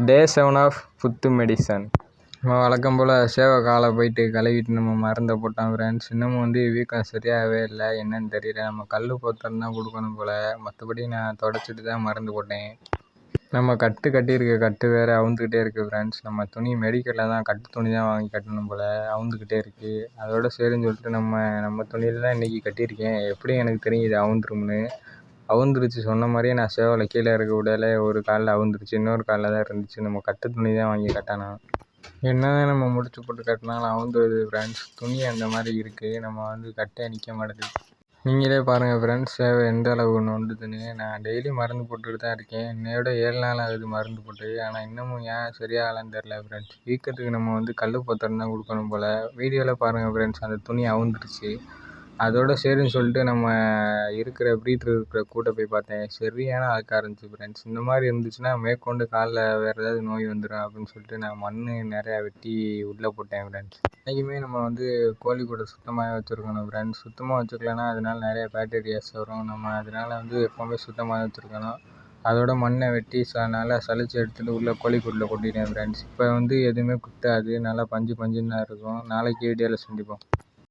டே 7 of புத்து medicine. நம்ம வழக்கம் போல் சேவை காலை போயிட்டு கழுவிட்டு நம்ம மருந்தை போட்டோம் ஃப்ரெண்ட்ஸ். இன்னமும் வீக்கம் சரியாகவே இல்லை, என்னன்னு தெரியல. நம்ம கல் போத்திரம் தான் கொடுக்கணும் போல். மற்றபடி நான் தொடச்சிட்டு தான் மருந்து போட்டேன். நம்ம கட்டியிருக்க கட்டு வேறு அவுந்துக்கிட்டே இருக்குது ஃப்ரெண்ட்ஸ். நம்ம துணி மெடிக்கலில் தான் கட்டு துணி தான் வாங்கி கட்டணும் போல், அவுந்துக்கிட்டே இருக்குது. அதோட சரின்னு சொல்லிட்டு நம்ம துணியில் தான் இன்றைக்கி கட்டியிருக்கேன். எப்படியும் எனக்கு தெரியும் இது அவுந்துரும்னு. அவுந்துருச்சு, சொன்ன மாதிரியே நான் சேவலை கீழே இருக்க விடல. ஒரு காலில் அவுந்துருச்சு, இன்னொரு காலில் தான் இருந்துச்சு. நம்ம கட்டு துணி தான் வாங்கி கட்டணும். என்ன தான் நம்ம முடிச்சு போட்டு கட்டினாலும் அவுந்துருது ஃப்ரெண்ட்ஸ். துணி அந்த மாதிரி இருக்குது, நம்ம கட்டே நிற்க மாட்டேங்குது. நீங்களே பாருங்கள் ஃப்ரெண்ட்ஸ், சேவை எந்த அளவுக்கு நொண்டுதுன்னு. நான் டெய்லி மருந்து போட்டுக்கிட்டு தான் இருக்கேன். என்னையோட 7 நாள் ஆகுது மருந்து போட்டு. ஆனால் இன்னமும் ஏன் சரியாகலான்னு தெரில ஃப்ரெண்ட்ஸ். வீக்கத்துக்கு நம்ம கல் பத்திரம் தான் கொடுக்கணும் போல். வீடியோவில் பாருங்கள் ஃப்ரெண்ட்ஸ், அந்த துணி அவுந்துருச்சு. அதோட சரின்னு சொல்லிட்டு நம்ம ப்ரீட்ரு இருக்கிற கூட்டை போய் பார்த்தேன். சரியான அழுக்காக இருந்துச்சு ஃப்ரெண்ட்ஸ். இந்த மாதிரி இருந்துச்சுன்னா மேற்கொண்டு காலில் வேறு ஏதாவது நோய் வந்துடும் அப்படின்னு சொல்லிட்டு நான் மண் நிறையா வெட்டி உள்ளே போட்டேன் ஃப்ரெண்ட்ஸ். என்றைக்குமே நம்ம கோழி கூடை சுத்தமாக வச்சுருக்கணும் ஃப்ரெண்ட்ஸ். சுத்தமாக வச்சுக்கலன்னா அதனால் நிறைய பாக்டீரியாஸ் வரும். நம்ம அதனால் எப்போவுமே சுத்தமாக வச்சுருக்கணும். அதோட மண்ணை வெட்டி நல்லா சலிச்சு எடுத்துகிட்டு உள்ளே கோழிக்கூட்டில் கொட்டிட்டேன் ஃப்ரெண்ட்ஸ். இப்போ எதுவுமே குத்தாது, நல்லா பஞ்சு பஞ்சுன்னு தான் இருக்கும். நாளைக்கு வீடியோவில் சந்திப்போம்.